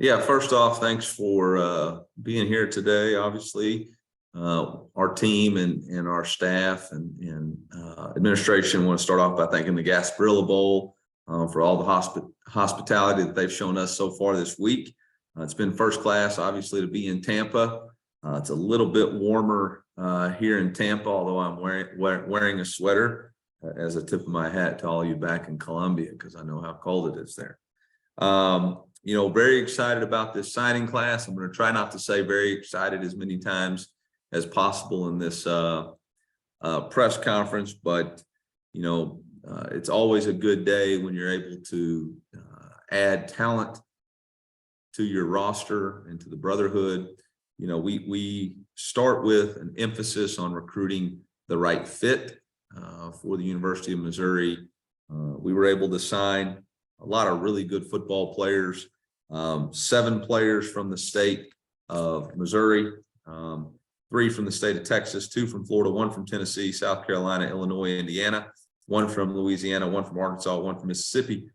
Yeah, first off, thanks for being here today. Obviously, our team and our staff and administration want to start off by thanking the Gasparilla Bowl for all the hospitality that they've shown us so far this week. It's been first class, obviously, to be in Tampa. It's a little bit warmer here in Tampa, although I'm wearing a sweater as a tip of my hat to all you back in Columbia, because I know how cold it is there. Very excited about this signing class. I'm going to try not to say very excited as many times as possible in this press conference, but it's always a good day when you're able to add talent to your roster and to the brotherhood. We start with an emphasis on recruiting the right fit for the University of Missouri. We were able to sign a lot of really good football players, 7 players from the state of Missouri, 3 from the state of Texas, 2 from Florida, 1 from Tennessee, South Carolina, Illinois, Indiana, 1 from Louisiana, 1 from Arkansas, 1 from Mississippi,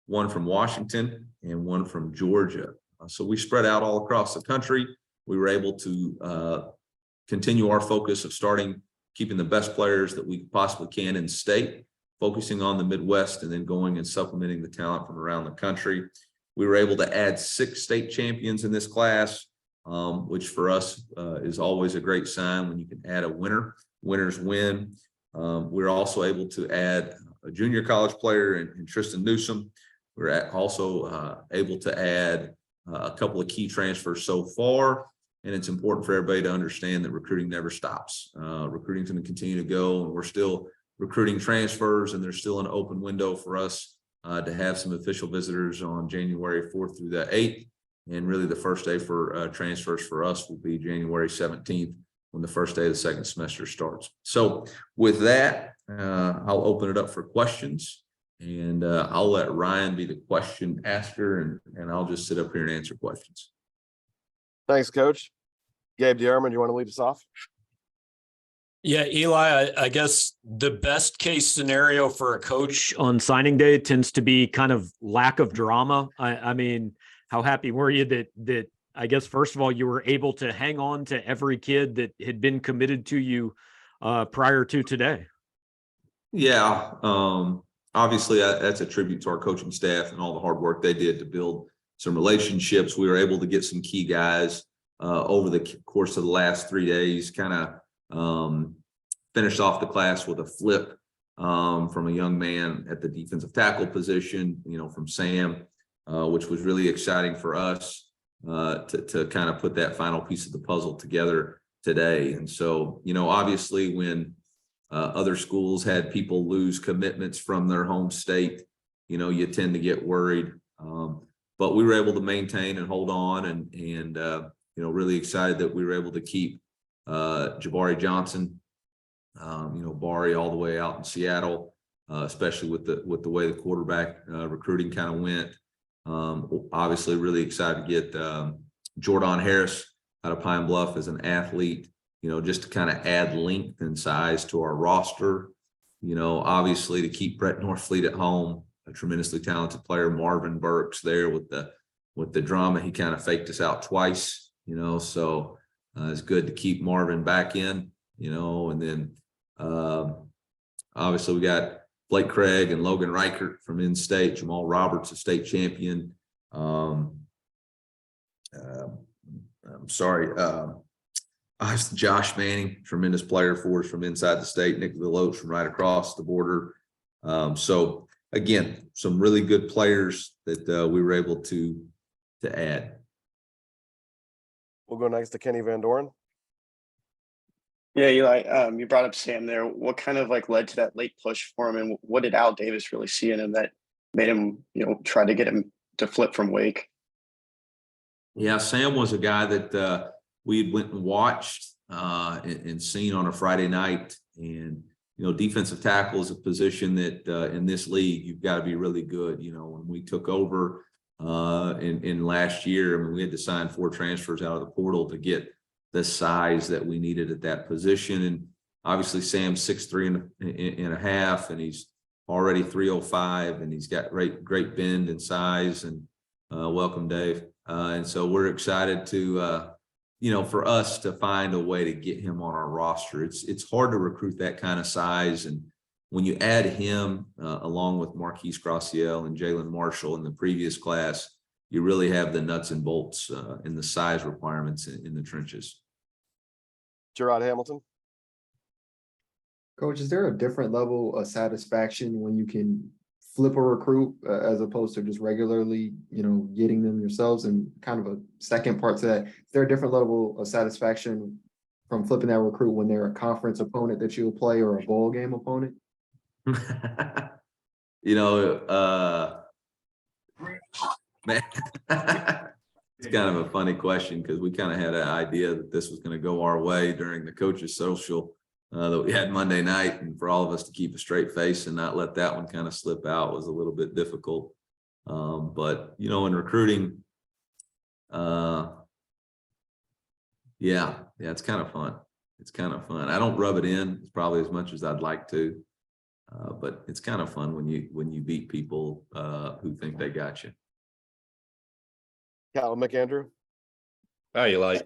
1 from Washington, and 1 from Georgia. So we spread out all across the country. We were able to continue our focus of keeping the best players that we possibly can in state, focusing on the Midwest, and then going and supplementing the talent from around the country. We were able to add 6 state champions in this class, which for us is always a great sign when you can add a winner. Winners win. We're also able to add a junior college player in Tristan Newsom. We're also able to add a couple of key transfers so far. And it's important for everybody to understand that recruiting never stops. Recruiting's going to continue to go, and we're still recruiting transfers, and there's still an open window for us to have some official visitors on January 4th through the 8th. And really the first day for transfers for us will be January 17th, when the first day of the second semester starts. So with that, I'll open it up for questions, and I'll let Ryan be the question asker, and I'll just sit up here and answer questions. Thanks, Coach. Gabe DeArmond, you want to lead us off? Yeah, Eli, I guess the best case scenario for a coach on signing day tends to be kind of lack of drama. I mean, how happy were you that I guess, first of all, you were able to hang on to every kid that had been committed to you prior to today? Yeah, obviously that's a tribute to our coaching staff and all the hard work they did to build some relationships. We were able to get some key guys over the course of the last 3 days, kind of finished off the class with a flip from a young man at the defensive tackle position, from Sam, which was really exciting for us to kind of put that final piece of the puzzle together today. And so, obviously when other schools had people lose commitments from their home state, you tend to get worried. But we were able to maintain and hold on, and really excited that we were able to keep Jabari Johnson, Bari all the way out in Seattle, especially with the way the quarterback recruiting kind of went. Obviously really excited to get Jordan Harris out of Pine Bluff as an athlete, just to kind of add length and size to our roster. Obviously to keep Brett Norfleet at home, a tremendously talented player. Marvin Burks there with the drama. He kind of faked us out twice, so it's good to keep Marvin back in, and then obviously we got Blake Craig and Logan Reichert from in-state, Jamal Roberts, a state champion. Josh Manning, tremendous player for us from inside the state. Nick Villoch from right across the border. So again, some really good players that we were able to add. We'll go next to Kenny Van Doren. Yeah, Eli, you brought up Sam there. What kind of led to that late push for him, and what did Al Davis really see in him that made him, try to get him to flip from Wake? Yeah, Sam was a guy that we had went and watched and seen on a Friday night. And, defensive tackle is a position that in this league, you've got to be really good. When we took over in last year, we had to sign 4 transfers out of the portal to get the size that we needed at that position. And obviously Sam's 6'3" and a half, and he's already 305, and he's got great bend and size. And Welcome, Dave. And so we're excited to, for us to find a way to get him on our roster. It's hard to recruit that kind of size. And when you add him along with Marquise Graciel and Jalen Marshall in the previous class, you really have the nuts and bolts in the size requirements in the trenches. Gerard Hamilton. Coach, is there a different level of satisfaction when you can flip a recruit as opposed to just regularly, getting them yourselves? And kind of a second part to that, is there a different level of satisfaction from flipping that recruit when they're a conference opponent that you'll play or a bowl game opponent? Man, it's kind of a funny question because we kind of had an idea that this was going to go our way during the coaches social that we had Monday night, and for all of us to keep a straight face and not let that one kind of slip out was a little bit difficult. But in recruiting, it's kind of fun. It's kind of fun. I don't rub it in probably as much as I'd like to, but it's kind of fun when you beat people who think they got you. Callum McAndrew. Hi, Eli.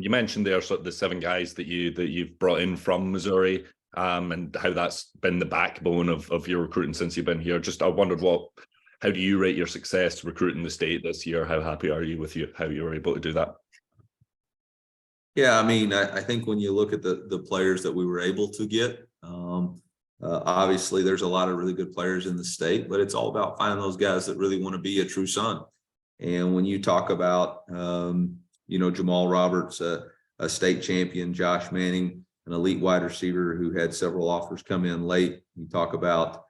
You mentioned there sort of the 7 guys that you've brought in from Missouri, and how that's been the backbone of your recruiting since you've been here. Just I wondered how do you rate your success recruiting the state this year? How happy are you with how you were able to do that? Yeah, I mean, I think when you look at the players that we were able to get, obviously there's a lot of really good players in the state, but it's all about finding those guys that really want to be a true son. And when you talk about, Jamal Roberts, a state champion, Josh Manning, an elite wide receiver who had several offers come in late. You talk about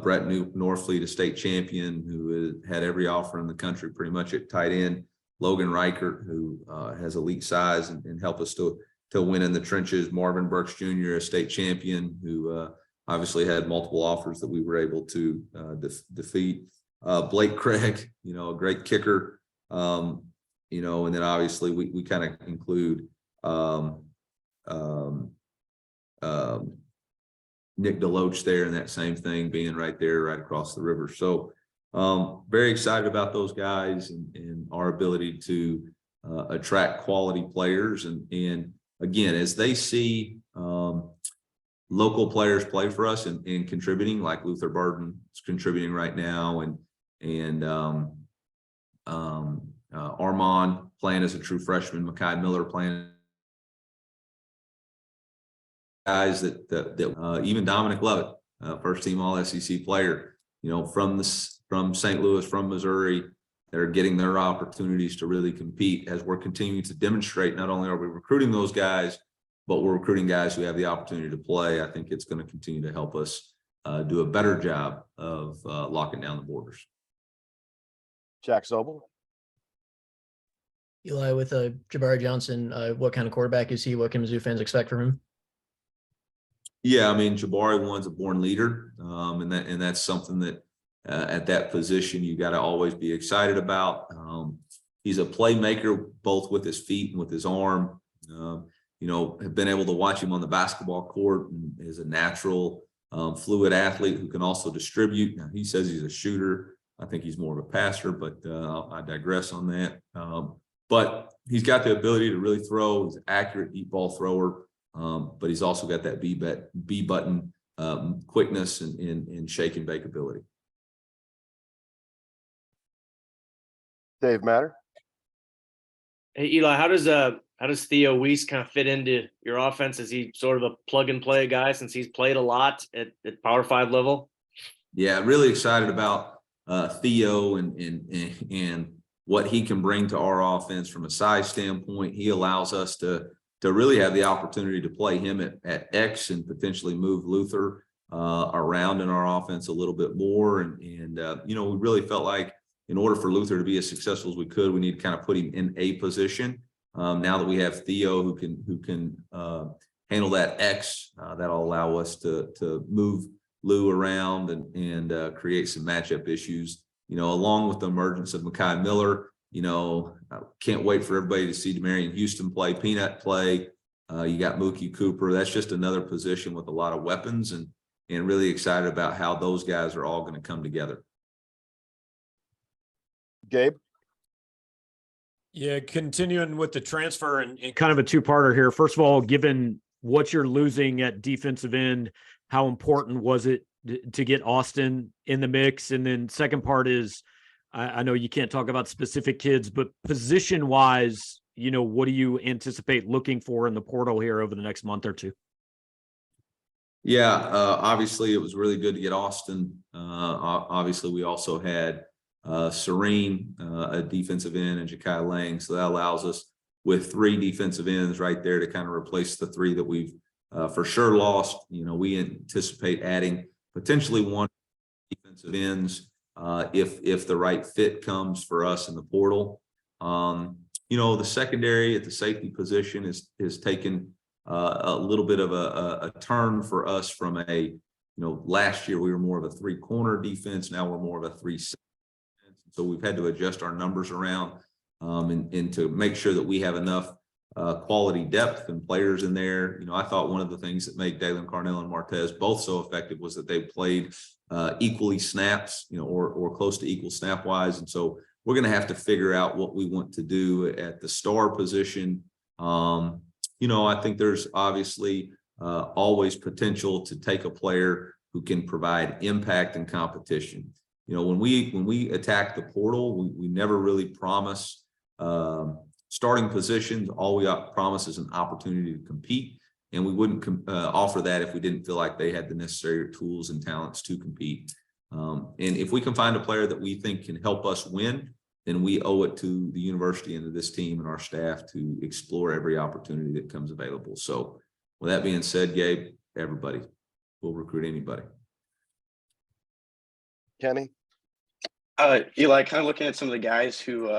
Brett Norfleet, a state champion who had every offer in the country pretty much at tight end. Logan Reichert, who has elite size and help us to win in the trenches. Marvin Burks Jr., a state champion who obviously had multiple offers that we were able to defeat. Blake Craig, a great kicker, and then obviously we kind of include Nick DeLoach there, and that same thing being right there, right across the river. So very excited about those guys and our ability to attract quality players. And again, as they see local players play for us and contributing, like Luther Burden is contributing right now, and Armand playing as a true freshman, Mekhi Miller playing, guys that even Dominic Lovett, first team All SEC player, from St. Louis, from Missouri, that are getting their opportunities to really compete as we're continuing to demonstrate. Not only are we recruiting those guys, but we're recruiting guys who have the opportunity to play. I think it's going to continue to help us do a better job of locking down the borders. Jack Sobel. Eli, with Jabari Johnson, what kind of quarterback is he? What can Mizzou fans expect from him? Yeah, I mean, Jabari one's a born leader, and that's something that at that position you got to always be excited about. He's a playmaker both with his feet and with his arm. Have been able to watch him on the basketball court, and is a natural fluid athlete who can also distribute. Now, he says he's a shooter. I think he's more of a passer, but I digress on that. But he's got the ability to really throw. He's an accurate deep ball thrower, but he's also got that B button quickness and shake and bake ability. Dave Matter. Hey Eli, how does Theo Watts kind of fit into your offense? Is he sort of a plug and play guy since he's played a lot at Power 5 level? Yeah, really excited about Theo and what he can bring to our offense from a size standpoint. He allows us to really have the opportunity to play him at X and potentially move Luther around in our offense a little bit more. And we really felt like in order for Luther to be as successful as we could, we need to kind of put him in a position. Now that we have Theo who can handle that X, that'll allow us to move Lou around and create some matchup issues. Along with the emergence of Mekhi Miller, I can't wait for everybody to see Demarion Houston play, Peanut play. You got Mookie Cooper. That's just another position with a lot of weapons, and really excited about how those guys are all going to come together. Gabe. Yeah, continuing with the transfer and kind of a two-parter here. First of all, given what you're losing at defensive end, how important was it to get Austin in the mix? And then second part is, I know you can't talk about specific kids, but position-wise, what do you anticipate looking for in the portal here over the next month or two? Yeah, obviously it was really good to get Austin. Obviously we also had Serene, a defensive end, and Ja'Kai Lang. So that allows us with 3 defensive ends right there to kind of replace the 3 that we've for sure lost. We anticipate adding potentially 1 defensive ends if the right fit comes for us in the portal. The secondary at the safety position is taken a little bit of a turn for us from last year we were more of a 3-corner defense. Now we're more of a 3. So we've had to adjust our numbers around and to make sure that we have enough quality depth and players in there. I thought one of the things that made Dalen Carnell and Martez both so effective was that they played equally snaps, or close to equal snap wise. And so we're going to have to figure out what we want to do at the star position. I think there's obviously always potential to take a player who can provide impact and competition. When we attack the portal, we never really promise starting positions. All we promise is an opportunity to compete, and we wouldn't offer that if we didn't feel like they had the necessary tools and talents to compete. And if we can find a player that we think can help us win, then we owe it to the university and to this team and our staff to explore every opportunity that comes available. So with that being said, Gabe, everybody will recruit anybody. Kenny? Eli, kind of looking at some of the guys who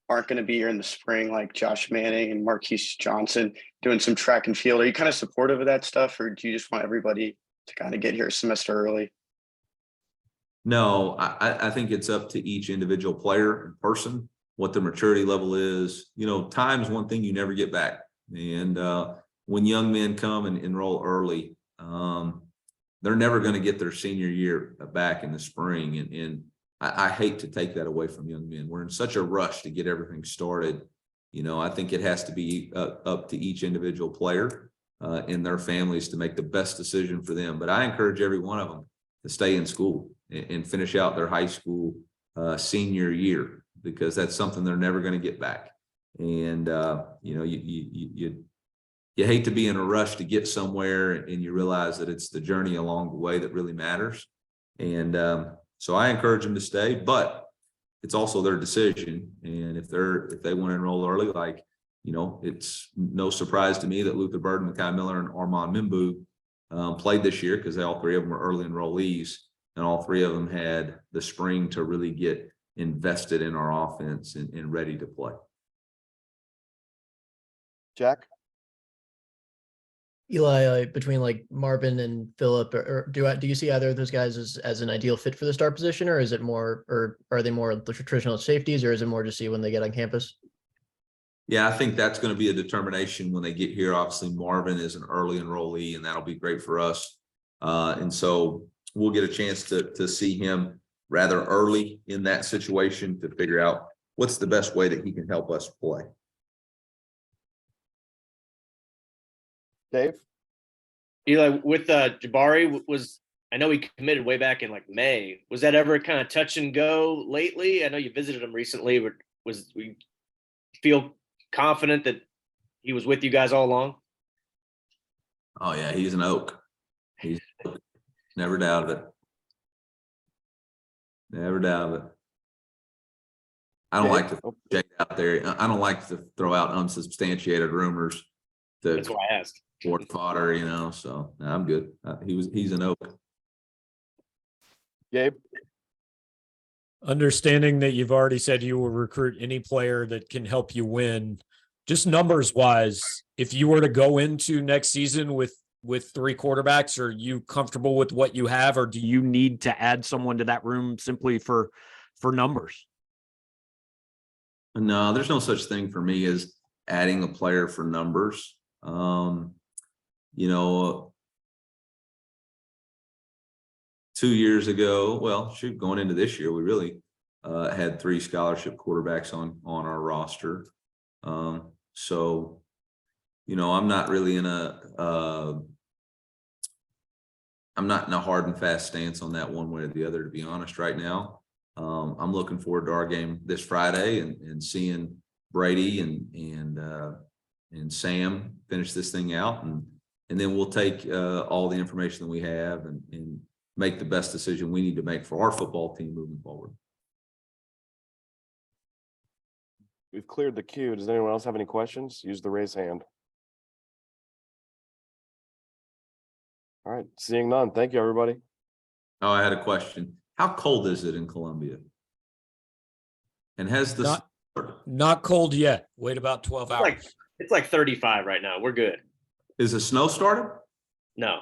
aren't going to be here in the spring, like Josh Manning and Marquise Johnson, doing some track and field. Are you kind of supportive of that stuff, or do you just want everybody to kind of get here a semester early? No, I think it's up to each individual player and person, what the maturity level is. Time's one thing you never get back. And when young men come and enroll early, they're never going to get their senior year back in the spring. And I hate to take that away from young men. We're in such a rush to get everything started. I think it has to be up to each individual player and their families to make the best decision for them. But I encourage every one of them to stay in school and finish out their high school senior year, because that's something they're never going to get back. And you hate to be in a rush to get somewhere, and you realize that it's the journey along the way that really matters. And so I encourage them to stay, but it's also their decision. And if they want to enroll early, it's no surprise to me that Luther Burden, Mekhi Miller, and Armand Mimbu played this year, because all 3 of them were early enrollees, and all 3 of them had the spring to really get invested in our offense and ready to play. Jack? Eli, between like Marvin and Phillip, or do you see either of those guys as an ideal fit for the star position, or is it more, or are they more the traditional safeties, or is it more to see when they get on campus? Yeah, I think that's going to be a determination when they get here. Obviously, Marvin is an early enrollee, and that'll be great for us. And so we'll get a chance to see him rather early in that situation to figure out what's the best way that he can help us play. Dave? Eli, with Jabari, I know he committed way back in like May. Was that ever kind of touch and go lately? I know you visited him recently, but we feel confident that he was with you guys all along? Oh yeah, he's an oak. He's never doubted it. Never doubted it. I don't like to check out there. I don't like to throw out unsubstantiated rumors. That's why I asked. For fodder, so I'm good. He's an oak. Gabe? Understanding that you've already said you will recruit any player that can help you win, just numbers wise, if you were to go into next season with 3 quarterbacks, are you comfortable with what you have, or do you need to add someone to that room simply for numbers? No, there's no such thing for me as adding a player for numbers. 2 years ago, going into this year, we really had 3 scholarship quarterbacks on our roster. So, you know, I'm not really in I'm not in a hard and fast stance on that one way or the other, to be honest, right now. I'm looking forward to our game this Friday and seeing Brady and Sam finish this thing out, and then we'll take all the information that we have and make the best decision we need to make for our football team moving forward. We've cleared the queue. Does anyone else have any questions? Use the raise hand. All right, seeing none. Thank you, everybody. Oh, I had a question. How cold is it in Columbia? And has the Not cold yet. Wait about 12 hours. It's like 35 right now. We're good. is the snow started? No,